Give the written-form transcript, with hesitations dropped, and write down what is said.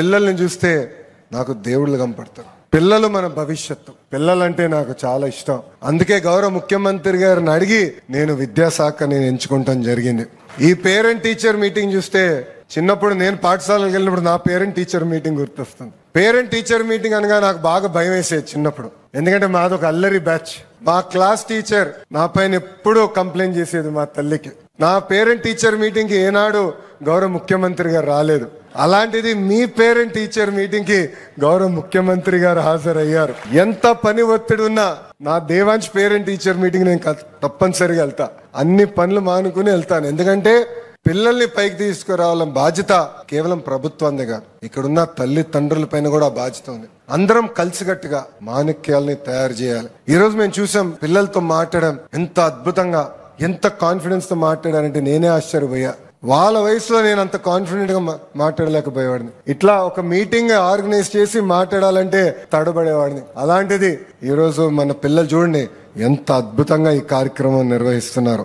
పిల్లల్ని చూస్తే నాకు దేవుళ్ళు కనపడతారు. పిల్లలు మన భవిష్యత్తు. పిల్లలంటే నాకు చాలా ఇష్టం. అందుకే గౌరవ ముఖ్యమంత్రి గారిని అడిగి నేను విద్యాశాఖ ఎంచుకుంటాం జరిగింది. ఈ పేరెంట్ టీచర్ మీటింగ్ చూస్తే చిన్నప్పుడు నేను పాఠశాలకు వెళ్ళినప్పుడు నా పేరెంట్ టీచర్ మీటింగ్ గుర్తొస్తుంది. పేరెంట్ టీచర్ మీటింగ్ అనగా నాకు బాగా భయం వేసేది చిన్నప్పుడు. ఎందుకంటే మాదొక అల్లరి బ్యాచ్. మా క్లాస్ టీచర్ నా పైన ఎప్పుడూ కంప్లైంట్ చేసేది మా తల్లికి. నా పేరెంట్ టీచర్ మీటింగ్ కి ఏనాడు గౌరవ ముఖ్యమంత్రి గారు రాలేదు. అలాంటిది మీ పేరెంట్ టీచర్ మీటింగ్ కి గౌరవ ముఖ్యమంత్రి గారు హాజరయ్యారు. ఎంత పని ఒత్తిడి ఉన్నా నా దేవాంశ్ పేరెంట్ టీచర్ మీటింగ్ నేను తప్పనిసరిగా వెళ్తా. అన్ని పనులు మానుకుని వెళ్తాను. ఎందుకంటే పిల్లల్ని పైకి తీసుకురావాలని బాధ్యత కేవలం ప్రభుత్వందే కాదు, ఇక్కడున్న తల్లిదండ్రుల పైన కూడా బాధ్యత ఉంది. అందరం కలిసికట్టుగా మాణిక్యాలని తయారు చేయాలి. ఈ రోజు మేము చూసాం పిల్లలతో మాట్లాడడం ఎంత అద్భుతంగా, ఎంత కాన్ఫిడెన్స్ తో మాట్లాడారంటే నేనే ఆశ్చర్యపోయా. వాళ్ళ వయసులో నేను అంత కాన్ఫిడెంట్ గా మాట్లాడలేకపోయేవాడిని. ఇట్లా ఒక మీటింగ్ ఆర్గనైజ్ చేసి మాట్లాడాలంటే తడబడేవాడిని. అలాంటిది ఈ రోజు మన పిల్లలు చూడండి ఎంత అద్భుతంగా ఈ కార్యక్రమం నిర్వహిస్తున్నారు.